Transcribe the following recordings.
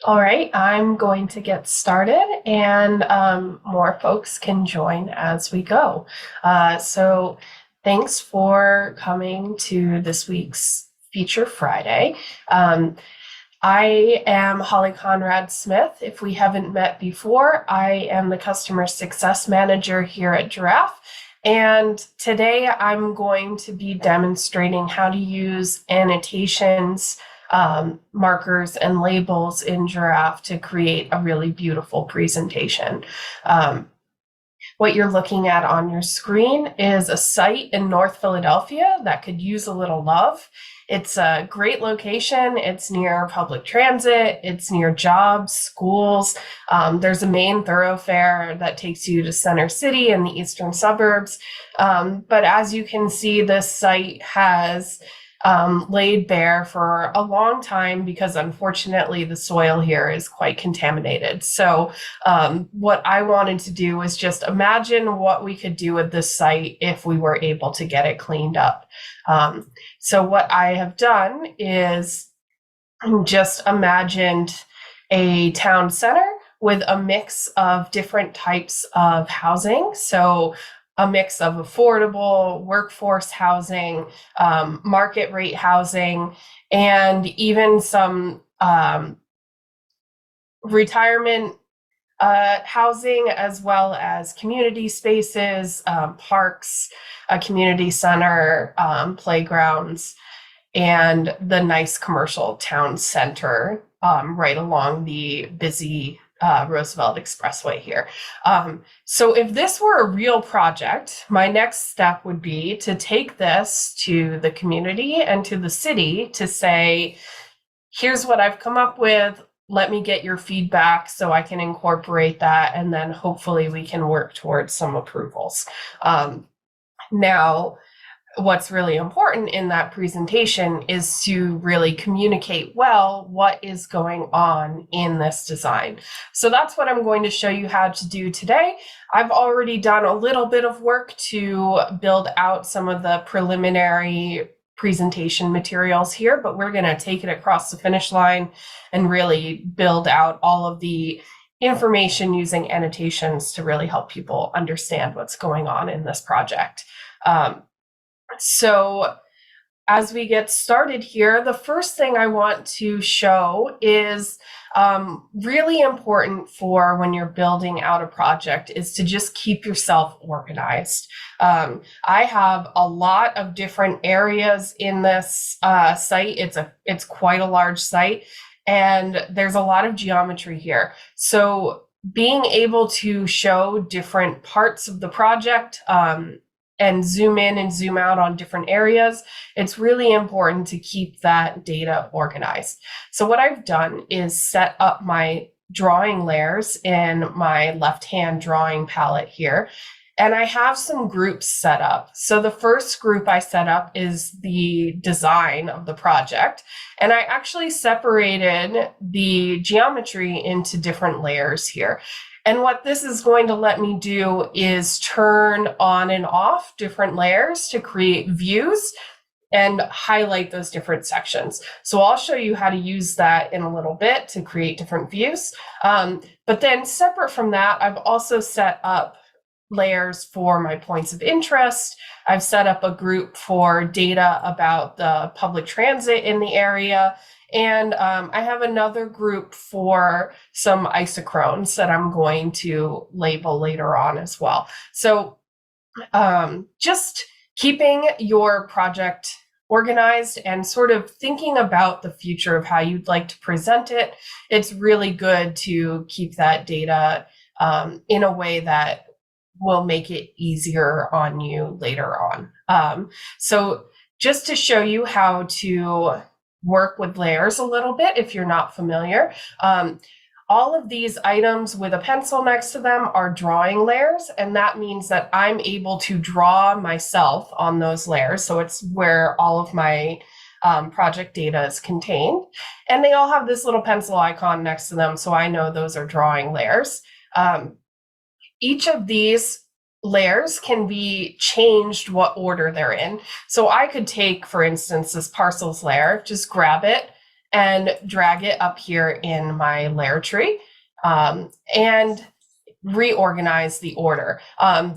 All right, I'm going to get started and more folks can join as we go. So thanks for coming to this week's Feature Friday. Um, I am Holly Conrad Smith. If we haven't met before, I am the Customer Success Manager here at Giraffe. And today I'm going to be demonstrating how to use annotations, markers, and labels in Giraffe to create a really beautiful presentation. What you're looking at on your screen is a site in North Philadelphia that could use a little love. It's a great location. It's near public transit. It's near jobs, schools. There's a main thoroughfare that takes you to Center City and the eastern suburbs. But as you can see, this site has laid bare for a long time because unfortunately the soil here is quite contaminated. So what I wanted to do was just imagine what we could do with this site if we were able to get it cleaned up. So what I have done is just imagined a town center with a mix of different types of housing. So a mix of affordable workforce housing, market rate housing, and even some retirement housing, as well as community spaces, parks, a community center, playgrounds, and the nice commercial town center right along the busy Roosevelt Expressway here. So if this were a real project, my next step would be to take this to the community and to the city to say, here's what I've come up with. Let me get your feedback so I can incorporate that, and then hopefully we can work towards some approvals. Now, what's really important in that presentation is to really communicate well what is going on in this design. So that's what I'm going to show you how to do today. I've already done a little bit of work to build out some of the preliminary presentation materials here, but we're going to take it across the finish line and really build out all of the information using annotations to really help people understand what's going on in this project. So as we get started here, the first thing I want to show is really important for when you're building out a project is to just keep yourself organized. I have a lot of different areas in this site. It's quite a large site, and there's a lot of geometry here. So being able to show different parts of the project, and zoom in and zoom out on different areas, it's really important to keep that data organized. So what I've done is set up my drawing layers in my left-hand drawing palette here, and I have some groups set up. So the first group I set up is the design of the project, and I actually separated the geometry into different layers here. And what this is going to let me do is turn on and off different layers to create views and highlight those different sections. So I'll show you how to use that in a little bit to create different views. But then separate from that, I've also set up layers for my points of interest. I've set up a group for data about the public transit in the area. And I have another group for some isochrones that I'm going to label later on as well. So just keeping your project organized and sort of thinking about the future of how you'd like to present it, it's really good to keep that data in a way that will make it easier on you later on. So just to show you how to work with layers a little bit if you're not familiar. All of these items with a pencil next to them are drawing layers, and that means that I'm able to draw myself on those layers. So it's where all of my project data is contained. And they all have this little pencil icon next to them, so I know those are drawing layers. Each of these layers can be changed what order they're in. So I could take, for instance, this parcels layer, just grab it and drag it up here in my layer tree, and reorganize the order.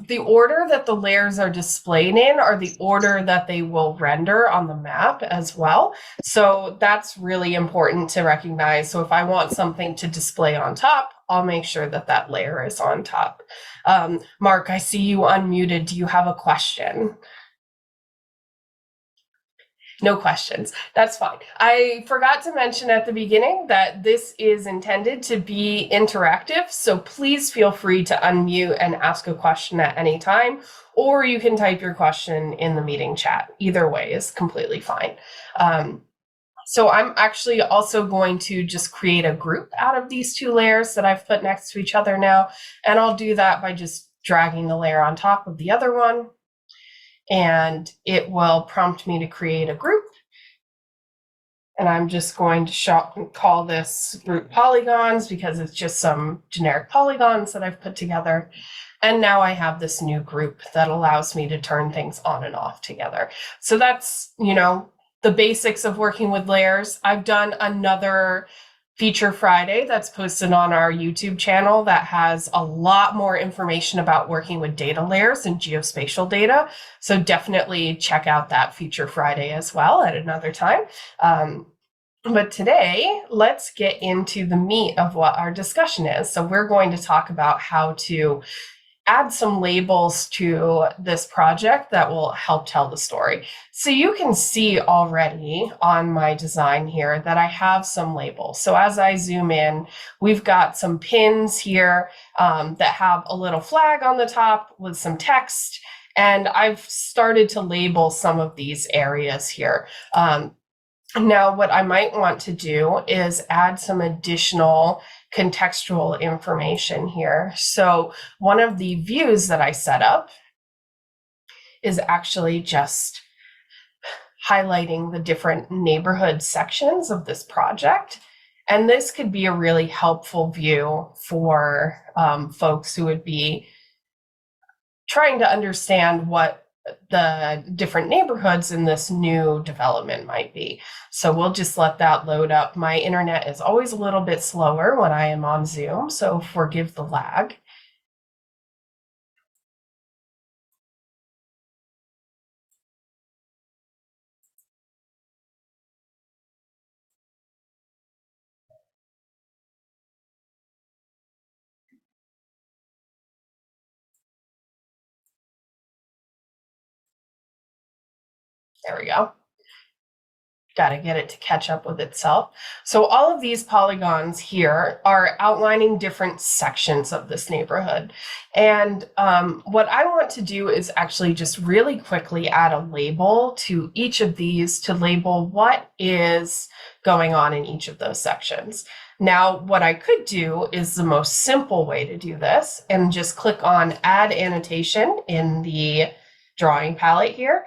The order that the layers are displayed in are the order that they will render on the map as well. So that's really important to recognize. So if I want something to display on top, I'll make sure that that layer is on top. Mark, I see you unmuted. Do you have a question? No questions. That's fine. I forgot to mention at the beginning that this is intended to be interactive, so please feel free to unmute and ask a question at any time, or you can type your question in the meeting chat. Either way is completely fine. So I'm actually also going to just create a group out of these two layers that I've put next to each other now, and I'll do that by just dragging the layer on top of the other one. And it will prompt me to create a group. And I'm just going to call this group polygons because it's just some generic polygons that I've put together. And now I have this new group that allows me to turn things on and off together. So that's, the basics of working with layers. I've done another Feature Friday that's posted on our YouTube channel that has a lot more information about working with data layers and geospatial data. So definitely check out that Feature Friday as well at another time. But today, let's get into the meat of what our discussion is. So we're going to talk about how to add some labels to this project that will help tell the story. So you can see already on my design here that I have some labels. So as I zoom in, we've got some pins here that have a little flag on the top with some text. And I've started to label some of these areas here. Now, what I might want to do is add some additional contextual information here. So one of the views that I set up is actually just highlighting the different neighborhood sections of this project. And this could be a really helpful view for folks who would be trying to understand what the different neighborhoods in this new development might be. So we'll just let that load up. My internet is always a little bit slower when I am on Zoom, so forgive the lag. There we go. Got to get it to catch up with itself. So all of these polygons here are outlining different sections of this neighborhood. And what I want to do is actually just really quickly add a label to each of these to label what is going on in each of those sections. Now, what I could do is the most simple way to do this and just click on Add Annotation in the drawing palette here,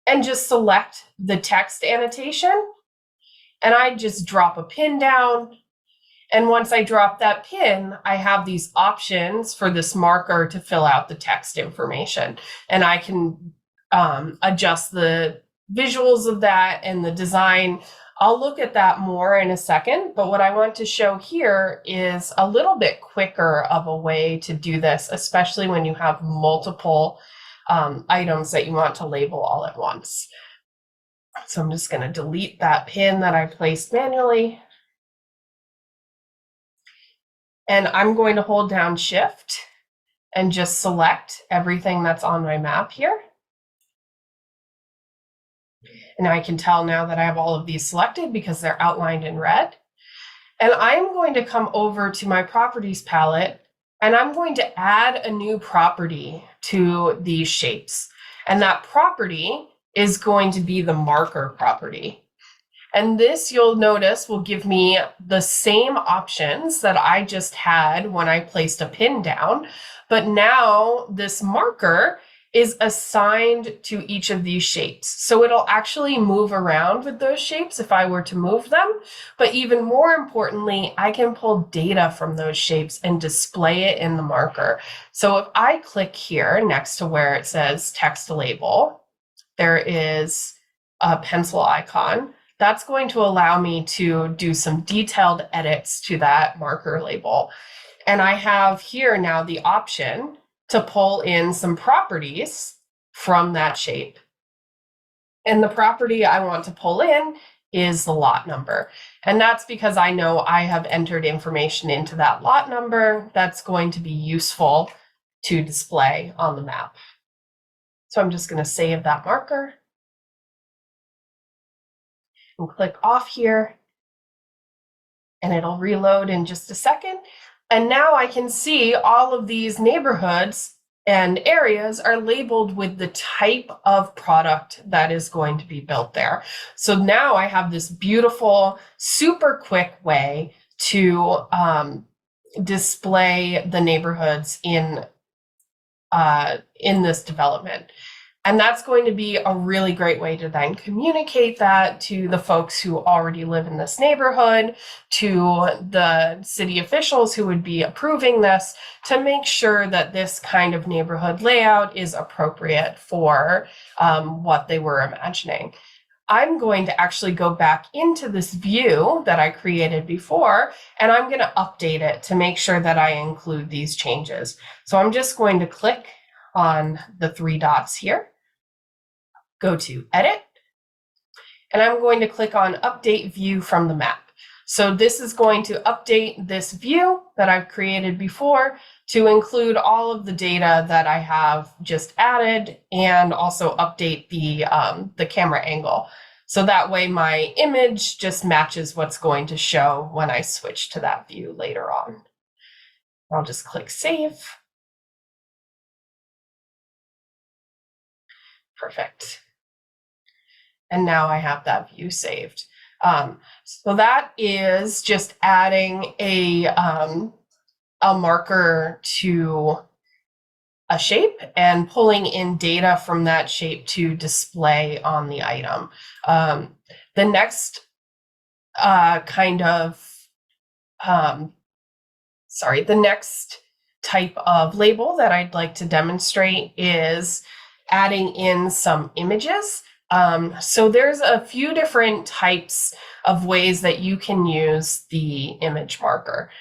and just select the text annotation. And I just drop a pin down. And once I drop that pin, I have these options for this marker to fill out the text information. And I can adjust the visuals of that and the design. I'll look at that more in a second, but what I want to show here is a little bit quicker of a way to do this, especially when you have multiple items that you want to label all at once. So I'm just going to delete that pin that I placed manually. And I'm going to hold down Shift and just select everything that's on my map here. And I can tell now that I have all of these selected because they're outlined in red. And I'm going to come over to my properties palette, and I'm going to add a new property to these shapes. And that property is going to be the marker property. And this, you'll notice, will give me the same options that I just had when I placed a pin down. But now this marker is assigned to each of these shapes. So it'll actually move around with those shapes if I were to move them. But even more importantly, I can pull data from those shapes and display it in the marker. So if I click here next to where it says text label, there is a pencil icon. that's going to allow me to do some detailed edits to that marker label. And I have here now the option to pull in some properties from that shape. And the property I want to pull in is the lot number. And that's because I know I have entered information into that lot number that's going to be useful to display on the map. So I'm just going to save that marker and click off here, and it'll reload in just a second. And now I can see all of these neighborhoods and areas are labeled with the type of product that is going to be built there. So now I have this beautiful, super quick way to display the neighborhoods in this development. And that's going to be a really great way to then communicate that to the folks who already live in this neighborhood, to the city officials who would be approving this, to make sure that this kind of neighborhood layout is appropriate for what they were imagining. I'm going to actually go back into this view that I created before, and I'm going to update it to make sure that I include these changes. So I'm just going to click on the 3 dots here, go to Edit, and I'm going to click on Update View from the map. So this is going to update this view that I've created before to include all of the data that I have just added, and also update the camera angle. So that way my image just matches what's going to show when I switch to that view later on. I'll just click Save. Perfect. And now I have that view saved. So that is just adding a marker to a shape and pulling in data from that shape to display on the item. The next the next type of label that I'd like to demonstrate is adding in some images. So there's a few different types of ways that you can use the image marker.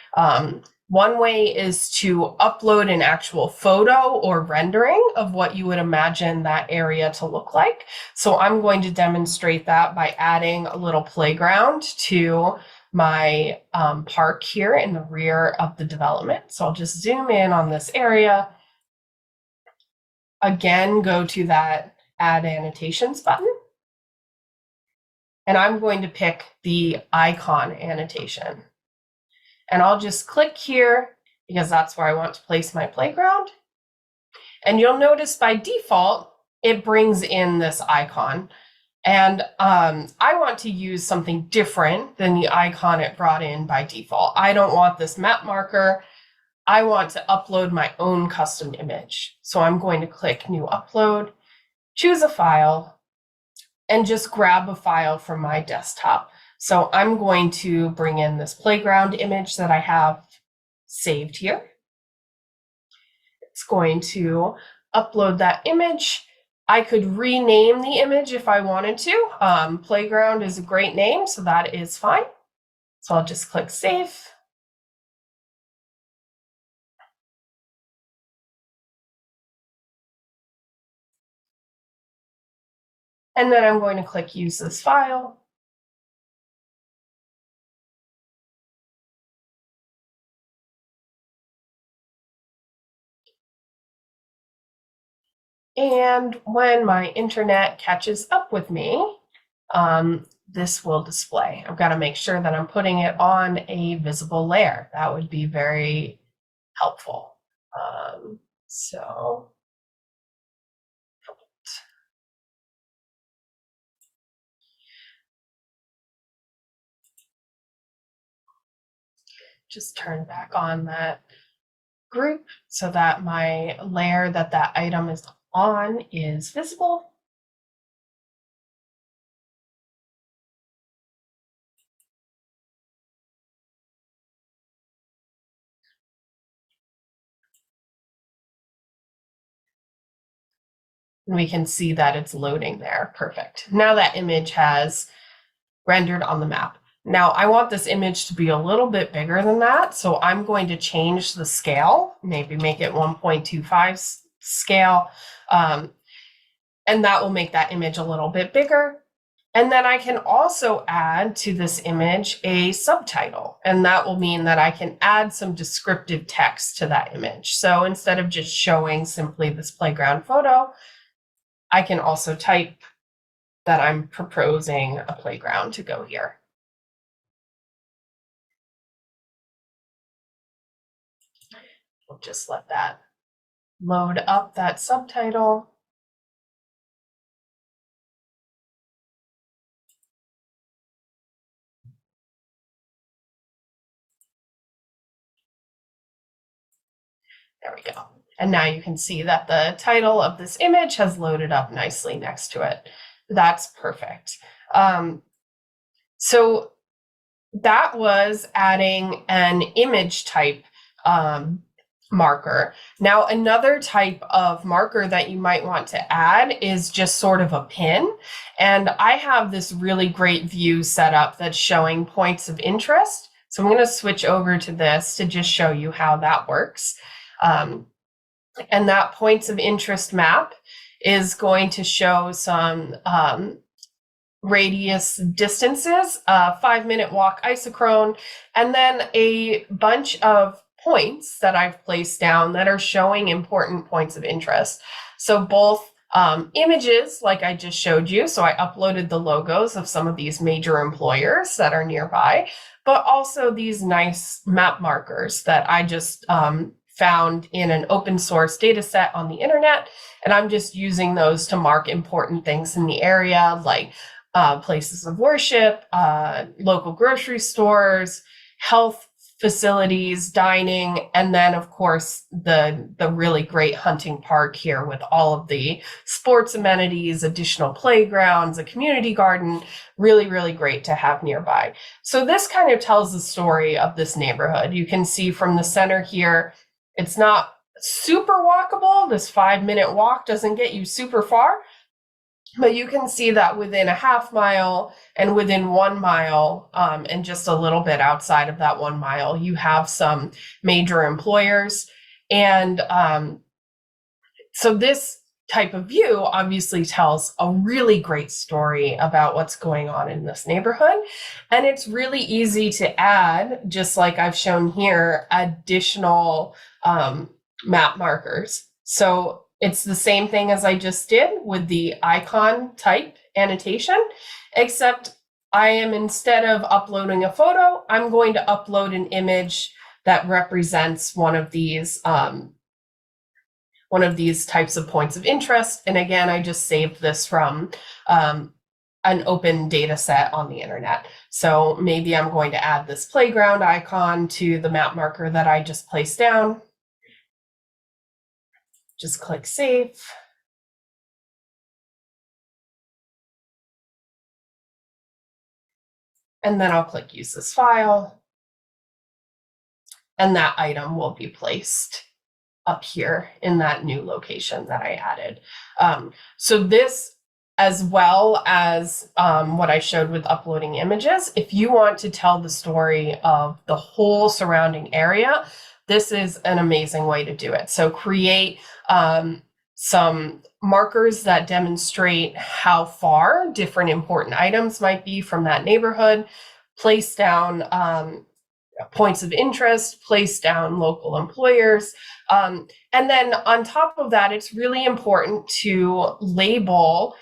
One way is to upload an actual photo or rendering of what you would imagine that area to look like. So I'm going to demonstrate that by adding a little playground to my park here in the rear of the development. So I'll just zoom in on this area. Again, go to that Add Annotations button. And I'm going to pick the icon annotation. And I'll just click here because that's where I want to place my playground. And you'll notice by default, it brings in this icon. And I want to use something different than the icon it brought in by default. I don't want this map marker. I want to upload my own custom image. So I'm going to click New Upload, choose a file, and just grab a file from my desktop. So I'm going to bring in this playground image that I have saved here. It's going to upload that image. I could rename the image if I wanted to. Playground is a great name, so that is fine. So I'll just click Save. And then I'm going to click Use this file. And when my internet catches up with me, this will display. I've got to make sure that I'm putting it on a visible layer. That would be very helpful. So just turn back on that group so that my layer that item is on is visible. And we can see that it's loading there. Perfect. Now that image has rendered on the map. Now I want this image to be a little bit bigger than that, so I'm going to change the scale, maybe make it 1.25 scale, and that will make that image a little bit bigger. And then I can also add to this image a subtitle, and that will mean that I can add some descriptive text to that image. So instead of just showing simply this playground photo, I can also type that I'm proposing a playground to go here. We'll just let that load up that subtitle. There we go. And now you can see that the title of this image has loaded up nicely next to it. That's perfect. So that was adding an image type marker. Now, another type of marker that you might want to add is just sort of a pin. And I have this really great view set up that's showing points of interest. So I'm going to switch over to this to just show you how that works. And that points of interest map is going to show some radius distances, 5-minute walk isochrone, and then a bunch of points that I've placed down that are showing important points of interest. So both images, like I just showed you, so I uploaded the logos of some of these major employers that are nearby, but also these nice map markers that I just found in an open source data set on the internet. And I'm just using those to mark important things in the area, like places of worship, local grocery stores, health facilities, dining, and then of course the really great hunting park here with all of the sports amenities, additional playgrounds, a community garden, really, really great to have nearby. So this kind of tells the story of this neighborhood. You can see from the center here, it's not super walkable. This 5-minute walk doesn't get you super far, but you can see that within a half mile and within 1 mile, and just a little bit outside of that 1 mile, you have some major employers. And so this type of view obviously tells a really great story about what's going on in this neighborhood. And it's really easy to add, just like I've shown here, additional map markers. So it's the same thing as I just did with the icon type annotation, except I am, instead of uploading a photo, I'm going to upload an image that represents one of these types of points of interest. And again, I just saved this from an open data set on the internet. So maybe I'm going to add this playground icon to the map marker that I just placed down. Just click save. And then I'll click use this file. And that item will be placed up here in that new location that I added. So this, as well as what I showed with uploading images, if you want to tell the story of the whole surrounding area, this is an amazing way to do it. So create some markers that demonstrate how far different important items might be from that neighborhood, place down points of interest, place down local employers. And then on top of that, it's really important to label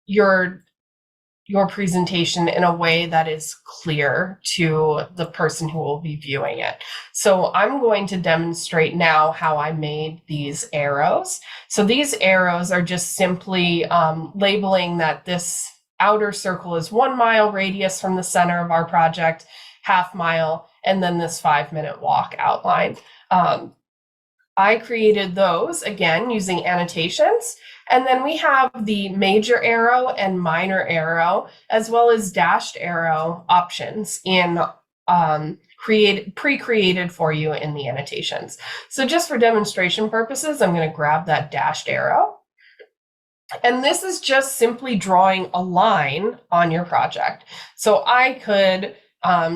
your presentation in a way that is clear to the person who will be viewing it. So I'm going to demonstrate now how I made these arrows. So these arrows are just simply labeling that this outer circle is 1 mile radius from the center of our project, half mile, and then this 5-minute walk outline. I created those again using annotations. And then we have the major arrow and minor arrow, as well as dashed arrow options in pre-created for you in the annotations. So just for demonstration purposes, I'm going to grab that dashed arrow. And this is just simply drawing a line on your project. So I could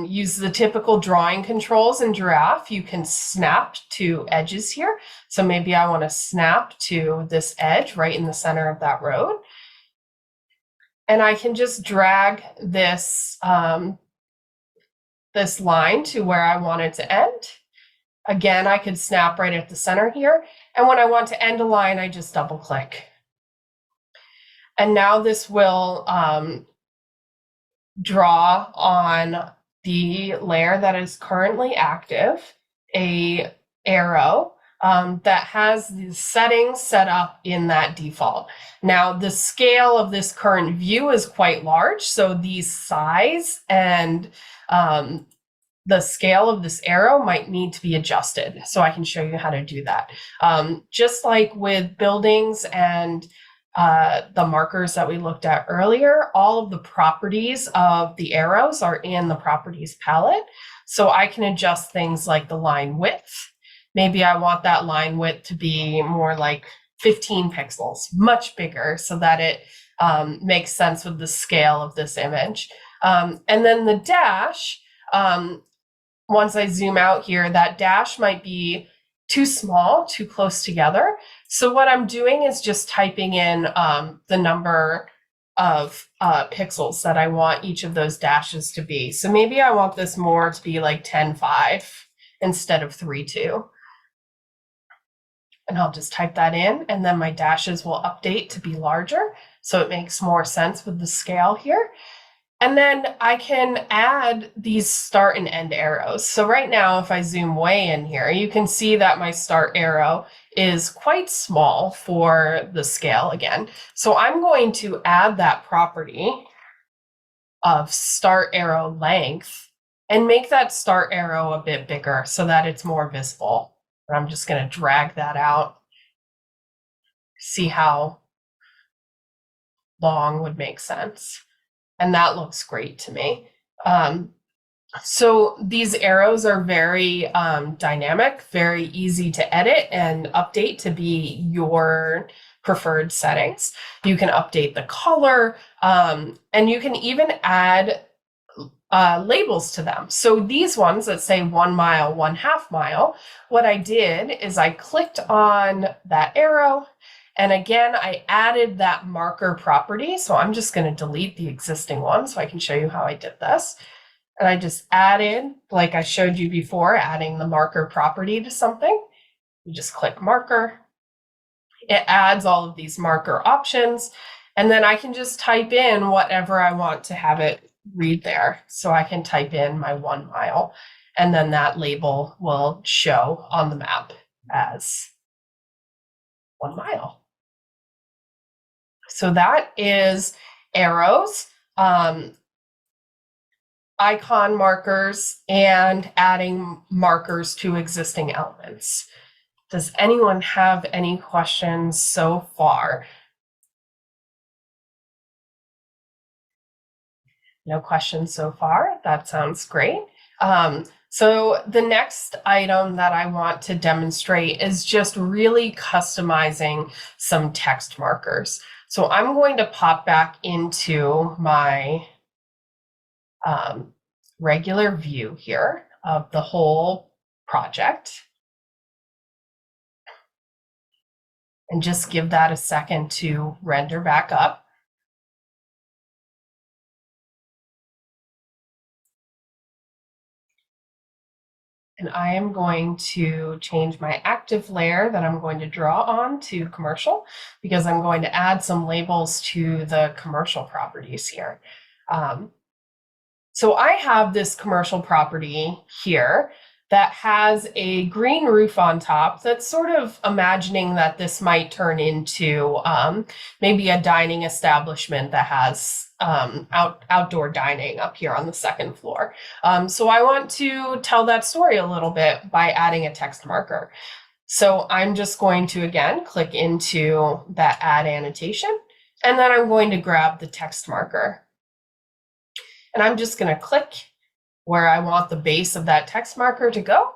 use the typical drawing controls in Giraffe. You can snap to edges here. So maybe I want to snap to this edge right in the center of that road. And I can just drag this, this line to where I want it to end. Again, I could snap right at the center here. And when I want to end a line, I just double click. And now this will draw on the layer that is currently active, a arrow that has the settings set up in that default. Now, the scale of this current view is quite large, so the size and the scale of this arrow might need to be adjusted. So I can show you how to do that. Just like with buildings and the markers that we looked at earlier, all of the properties of the arrows are in the properties palette. So I can adjust things like the line width. Maybe I want that line width to be more like 15 pixels, much bigger, so that it makes sense with the scale of this image. And then the dash, once I zoom out here, that dash might be too small, too close together. So what I'm doing is just typing in the number of pixels that I want each of those dashes to be. So maybe I want this more to be like 10.5 instead of 3.2. And I'll just type that in, and then my dashes will update to be larger. So it makes more sense with the scale here. And then I can add these start and end arrows. So right now, if I zoom way in here, you can see that my start arrow is quite small for the scale again. So I'm going to add that property of start arrow length and make that start arrow a bit bigger so that it's more visible. And I'm just going to drag that out. See how long would make sense. And that looks great to me. So these arrows are very dynamic, very easy to edit and update to be your preferred settings. You can update the color, and you can even add labels to them. So these ones that say 1 mile, 1/2 mile, what I did is I clicked on that arrow, and again, I added that marker property. So I'm just going to delete the existing one so I can show you how I did this. And I just added, like I showed you before, adding the marker property to something. You just click marker. It adds all of these marker options. And then I can just type in whatever I want to have it read there. So I can type in my 1 mile, and then that label will show on the map as 1 mile. So that is arrows, icon markers, and adding markers to existing elements. Does anyone have any questions so far? No questions so far. That sounds great. So the next item that I want to demonstrate is just really customizing some text markers. So I'm going to pop back into my regular view here of the whole project. And just give that a second to render back up. And I am going to change my active layer that I'm going to draw on to commercial, because I'm going to add some labels to the commercial properties here. So I have this commercial property here that has a green roof on top that's sort of imagining that this might turn into maybe a dining establishment that has outdoor dining up here on the second floor. So I want to tell that story a little bit by adding a text marker. So I'm just going to, again, click into that add annotation, and then I'm going to grab the text marker. And I'm just going to click where I want the base of that text marker to go.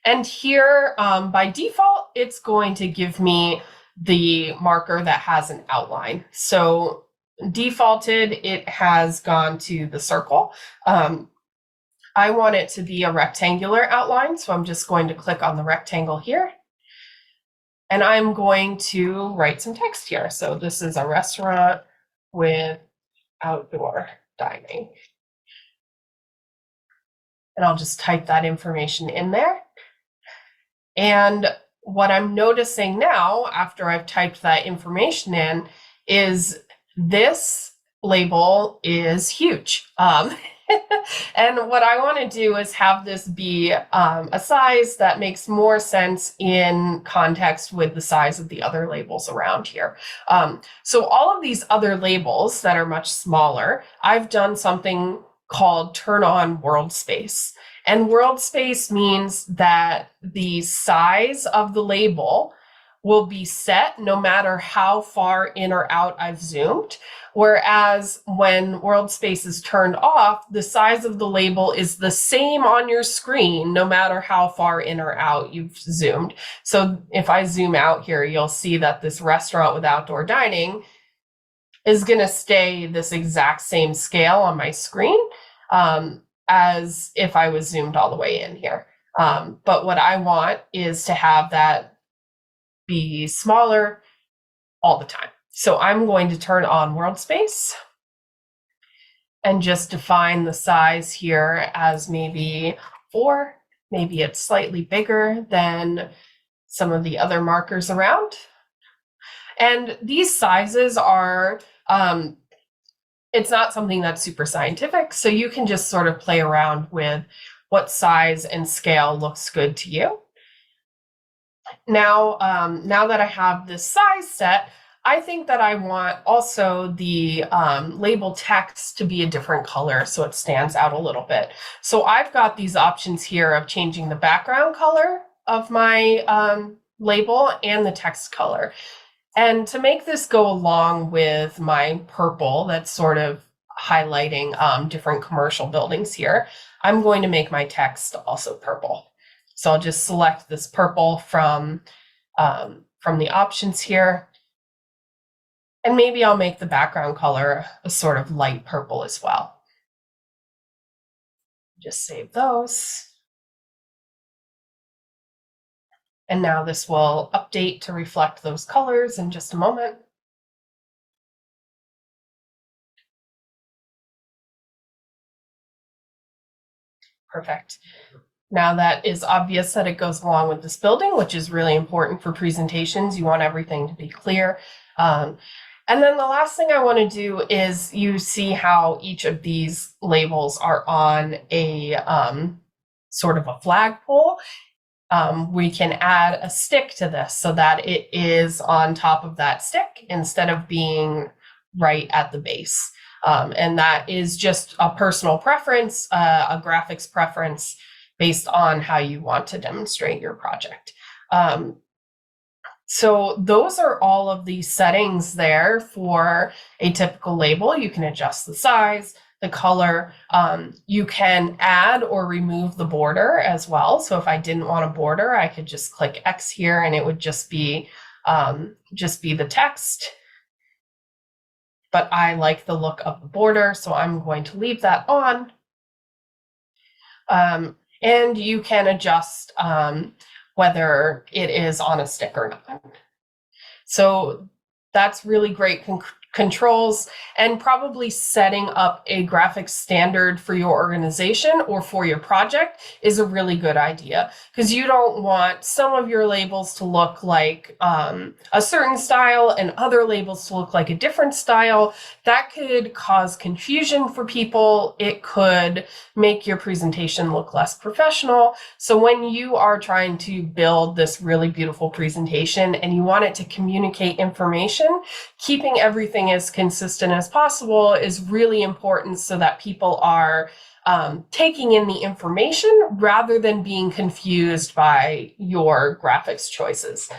And here, by default, it's going to give me the marker that has an outline. So defaulted, it has gone to the circle. I want it to be a rectangular outline, so I'm just going to click on the rectangle here. And I'm going to write some text here. So this is a restaurant with outdoor dining. And I'll just type that information in there. And what I'm noticing now, after I've typed that information in, is this label is huge. And what I want to do is have this be a size that makes more sense in context with the size of the other labels around here. So all of these other labels that are much smaller, I've done something called turn on world space. And world space means that the size of the label will be set no matter how far in or out I've zoomed. Whereas when world space is turned off, the size of the label is the same on your screen, no matter how far in or out you've zoomed. So if I zoom out here, you'll see that this restaurant with outdoor dining is going to stay this exact same scale on my screen as if I was zoomed all the way in here. But what I want is to have that be smaller all the time. So I'm going to turn on world space and just define the size here as maybe 4. Maybe it's slightly bigger than some of the other markers around. And these sizes are, it's not something that's super scientific, so you can just sort of play around with what size and scale looks good to you. Now, now that I have this size set, I think that I want also the label text to be a different color so it stands out a little bit. So I've got these options here of changing the background color of my label and the text color. And to make this go along with my purple that's sort of highlighting different commercial buildings here, I'm going to make my text also purple. So I'll just select this purple from the options here. And maybe I'll make the background color a sort of light purple as well. Just save those. And now this will update to reflect those colors in just a moment. Perfect. Now that is obvious that it goes along with this building, which is really important for presentations. You want everything to be clear. And then the last thing I want to do is you see how each of these labels are on a sort of a flagpole. We can add a stick to this so that it is on top of that stick instead of being right at the base. And that is just a personal preference, a graphics preference based on how you want to demonstrate your project. So those are all of the settings there for a typical label. You can adjust the size, the color. You can add or remove the border as well. So if I didn't want a border, I could just click X here and it would just be the text. But I like the look of the border, so I'm going to leave that on. And you can adjust whether it is on a stick or not. So that's really great controls, and probably setting up a graphics standard for your organization or for your project is a really good idea, because you don't want some of your labels to look like a certain style and other labels to look like a different style. That could cause confusion for people. It could make your presentation look less professional. So when you are trying to build this really beautiful presentation and you want it to communicate information, keeping everything as consistent as possible is really important so that people are taking in the information rather than being confused by your graphics choices.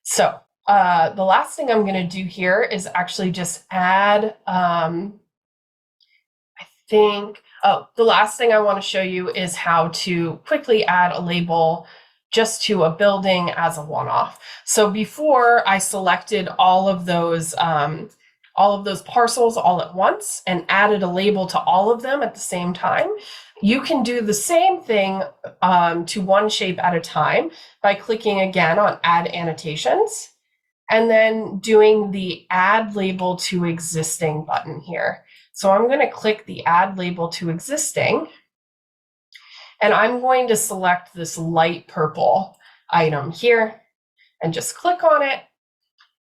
So the last thing I'm going to do here is actually just add, the last thing I want to show you is how to quickly add a label just to a building as a one-off. So before I selected all of those parcels all at once and added a label to all of them at the same time, you can do the same thing to one shape at a time by clicking again on Add Annotations and then doing the Add Label to Existing button here. So I'm going to click the Add Label to Existing, and I'm going to select this light purple item here and just click on it.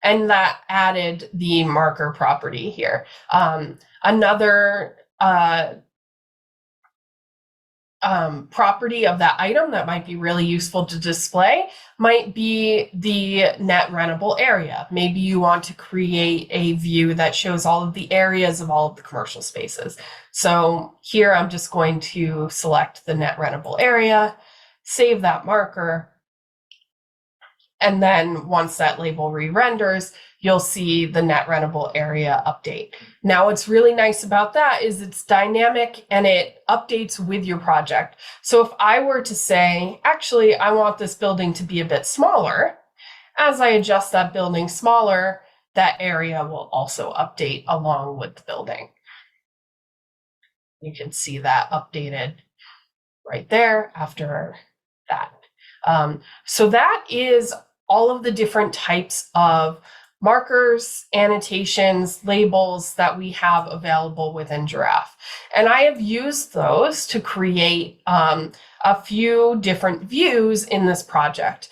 And that added the marker property here. Another property of that item that might be really useful to display might be the net rentable area. Maybe you want to create a view that shows all of the areas of all of the commercial spaces. So here I'm just going to select the net rentable area, save that marker, and then once that label re-renders, you'll see the net rentable area update. Now, what's really nice about that is it's dynamic and it updates with your project. So if I were to say, actually, I want this building to be a bit smaller, as I adjust that building smaller, that area will also update along with the building. You can see that updated right there after that. So that is all of the different types of markers, annotations, labels that we have available within Giraffe. And I have used those to create a few different views in this project.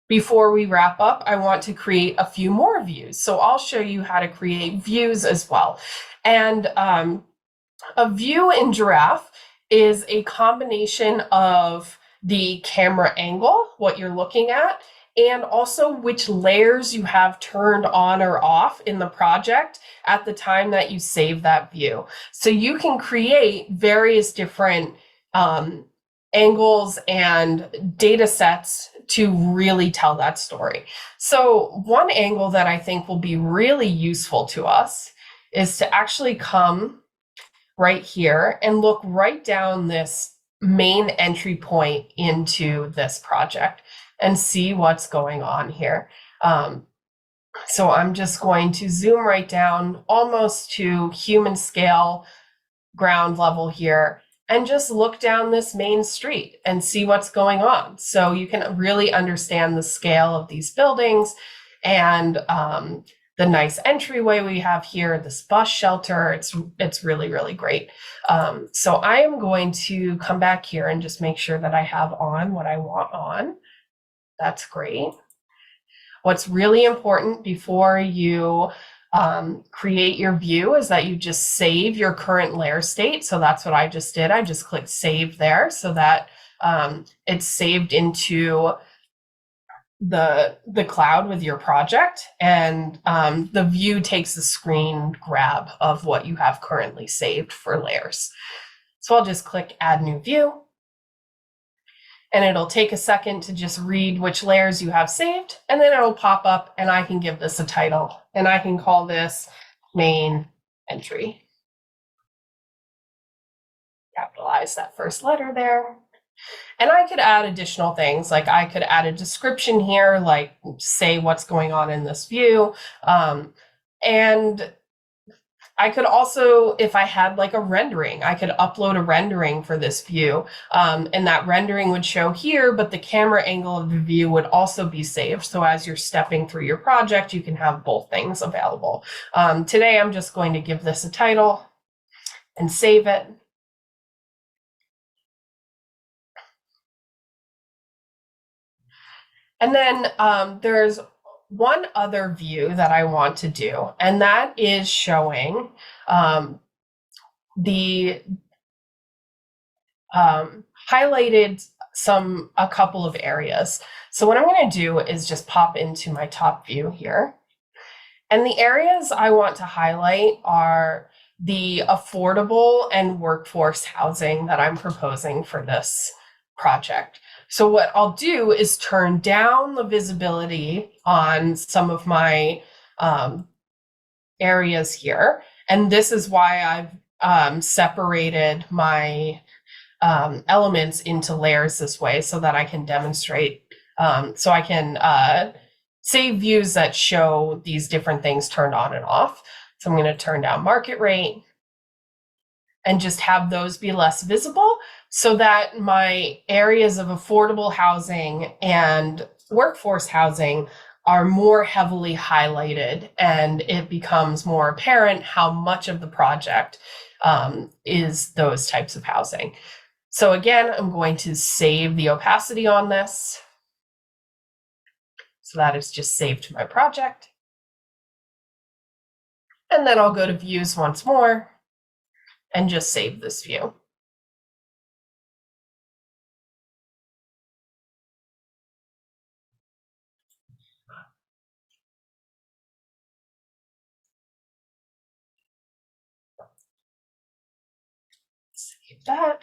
Before we wrap up, I want to create a few more views. So I'll show you how to create views as well. And a view in Giraffe is a combination of the camera angle, what you're looking at, and also which layers you have turned on or off in the project at the time that you save that view. So you can create various different angles and data sets to really tell that story. So one angle that I think will be really useful to us is to actually come right here and look right down this main entry point into this project and see what's going on here. So I'm just going to zoom right down almost to human scale ground level here and just look down this main street and see what's going on. So you can really understand the scale of these buildings and the nice entryway we have here, this bus shelter. It's really, really great. So I am going to come back here and just make sure that I have on what I want on. That's great. What's really important before you create your view is that you just save your current layer state. So that's what I just did. I just clicked save there so that it's saved into the cloud with your project, and the view takes a screen grab of what you have currently saved for layers. So I'll just click add new view. And it'll take a second to just read which layers you have saved, and then it'll pop up and I can give this a title and I can call this main entry. Capitalize that first letter there. And I could add additional things, like I could add a description here, like say what's going on in this view. And I could also, if I had like a rendering, I could upload a rendering for this view, and that rendering would show here, but the camera angle of the view would also be saved. So as you're stepping through your project, you can have both things available. Today, I'm just going to give this a title and save it. And then there's one other view that I want to do, and that is showing the highlighted a couple of areas. So what I'm going to do is just pop into my top view here. And the areas I want to highlight are the affordable and workforce housing that I'm proposing for this project. So what I'll do is turn down the visibility on some of my areas here. And this is why I've separated my elements into layers this way so that I can demonstrate, so I can save views that show these different things turned on and off. So I'm going to turn down market rate and just have those be less visible so that my areas of affordable housing and workforce housing are more heavily highlighted, and it becomes more apparent how much of the project is those types of housing. So again, I'm going to save the opacity on this. So that is just saved to my project. And then I'll go to views once more and just save this view. Save that.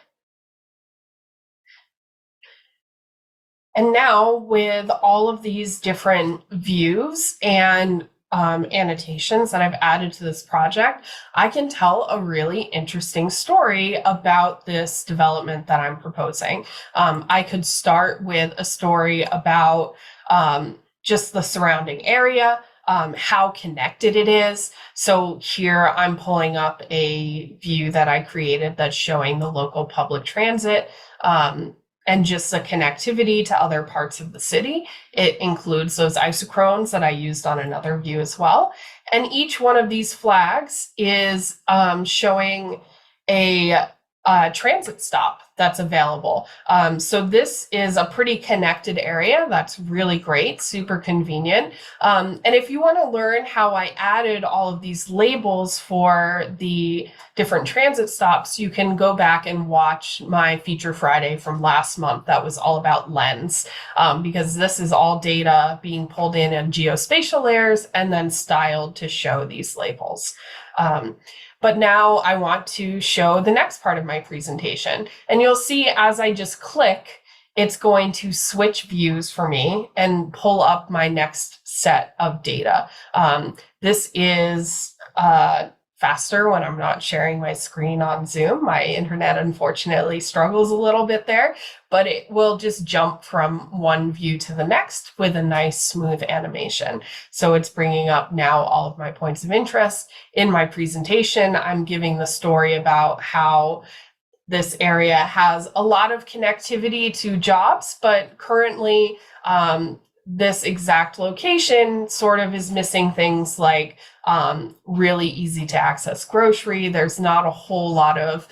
And now with all of these different views and annotations that I've added to this project, I can tell a really interesting story about this development that I'm proposing. I could start with a story about just the surrounding area, how connected it is. So here I'm pulling up a view that I created that's showing the local public transit, and just the connectivity to other parts of the city. It includes those isochrones that I used on another view as well. And each one of these flags is showing a transit stop that's available. So this is a pretty connected area. That's really great, super convenient. And if you want to learn how I added all of these labels for the different transit stops, you can go back and watch my Feature Friday from last month that was all about lens, because this is all data being pulled in geospatial layers and then styled to show these labels. But now I want to show the next part of my presentation. And you'll see as I just click, it's going to switch views for me and pull up my next set of data. This is faster when I'm not sharing my screen on Zoom. My internet unfortunately struggles a little bit there, but it will just jump from one view to the next with a nice smooth animation. So it's bringing up now all of my points of interest. In my presentation, I'm giving the story about how this area has a lot of connectivity to jobs, but currently this exact location sort of is missing things like really easy to access grocery. There's not a whole lot of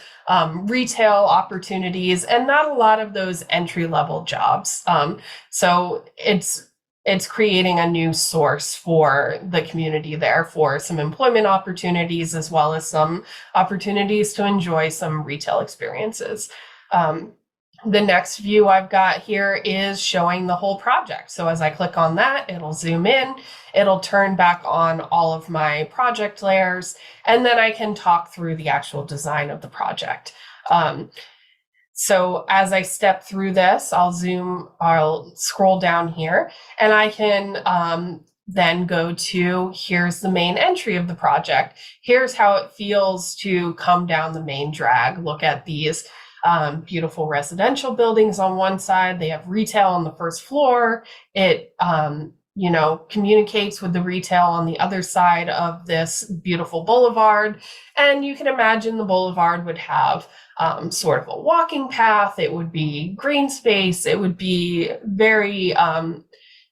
retail opportunities and not a lot of those entry-level jobs. So it's creating a new source for the community there for some employment opportunities, as well as some opportunities to enjoy some retail experiences. The next view I've got here is showing the whole project. So as I click on that, it'll zoom in, it'll turn back on all of my project layers, and then I can talk through the actual design of the project. So as I step through this, I'll scroll down here, and I can then go to, here's the main entry of the project. Here's how it feels to come down the main drag. Look at these beautiful residential buildings on one side. They have retail on the first floor. It communicates with the retail on the other side of this beautiful boulevard. And you can imagine the boulevard would have sort of a walking path. It would be green space. It would be very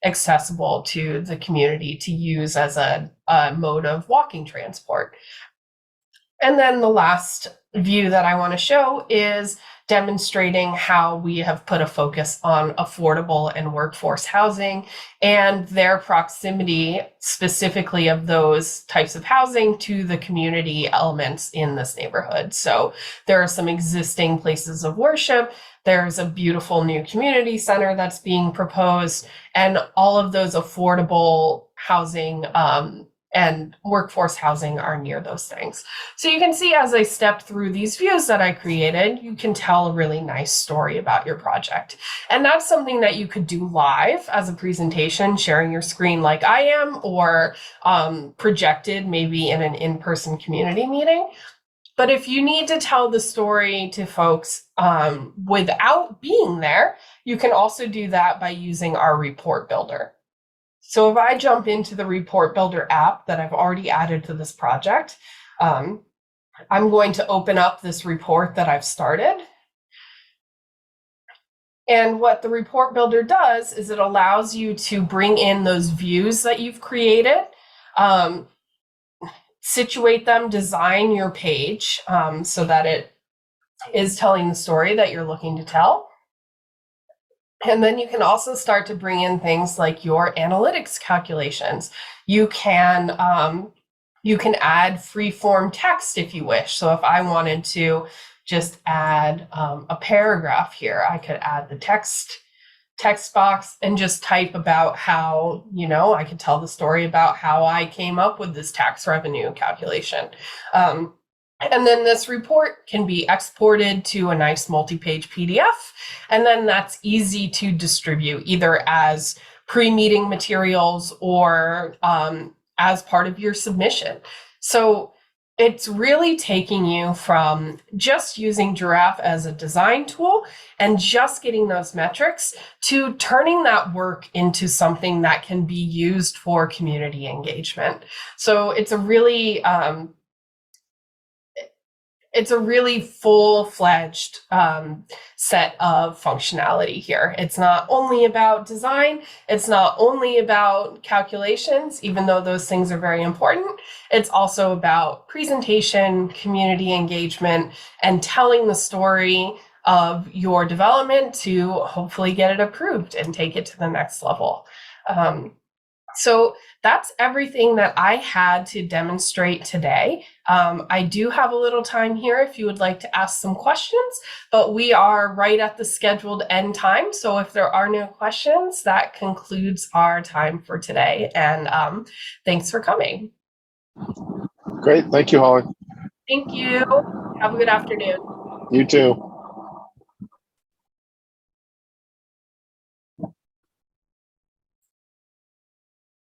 accessible to the community to use as a mode of walking transport. And then the last view that I want to show is demonstrating how we have put a focus on affordable and workforce housing and their proximity specifically of those types of housing to the community elements in this neighborhood. So there are some existing places of worship. There's a beautiful new community center that's being proposed, and all of those affordable housing and workforce housing are near those things. So you can see as I stepped through these views that I created, you can tell a really nice story about your project. And that's something that you could do live as a presentation, sharing your screen like I am, or projected maybe in an in-person community meeting. But if you need to tell the story to folks without being there, you can also do that by using our report builder. So if I jump into the report builder app that I've already added to this project, I'm going to open up this report that I've started. And what the report builder does is it allows you to bring in those views that you've created, situate them, design your page so that it is telling the story that you're looking to tell. And then you can also start to bring in things like your analytics calculations. You can add free form text if you wish. So if I wanted to just add a paragraph here, I could add the text box and just type about how, I could tell the story about how I came up with this tax revenue calculation. And then this report can be exported to a nice multi-page PDF, and then that's easy to distribute either as pre-meeting materials or as part of your submission. So it's really taking you from just using Giraffe as a design tool and just getting those metrics to turning that work into something that can be used for community engagement. So it's a really full-fledged set of functionality here. It's not only about design, it's not only about calculations, even though those things are very important. It's also about presentation, community engagement, and telling the story of your development to hopefully get it approved and take it to the next level. So that's everything that I had to demonstrate today. I do have a little time here if you would like to ask some questions, but we are right at the scheduled end time. So if there are no questions, that concludes our time for today. And thanks for coming. Great. Thank you, Holly. Thank you. Have a good afternoon. You too.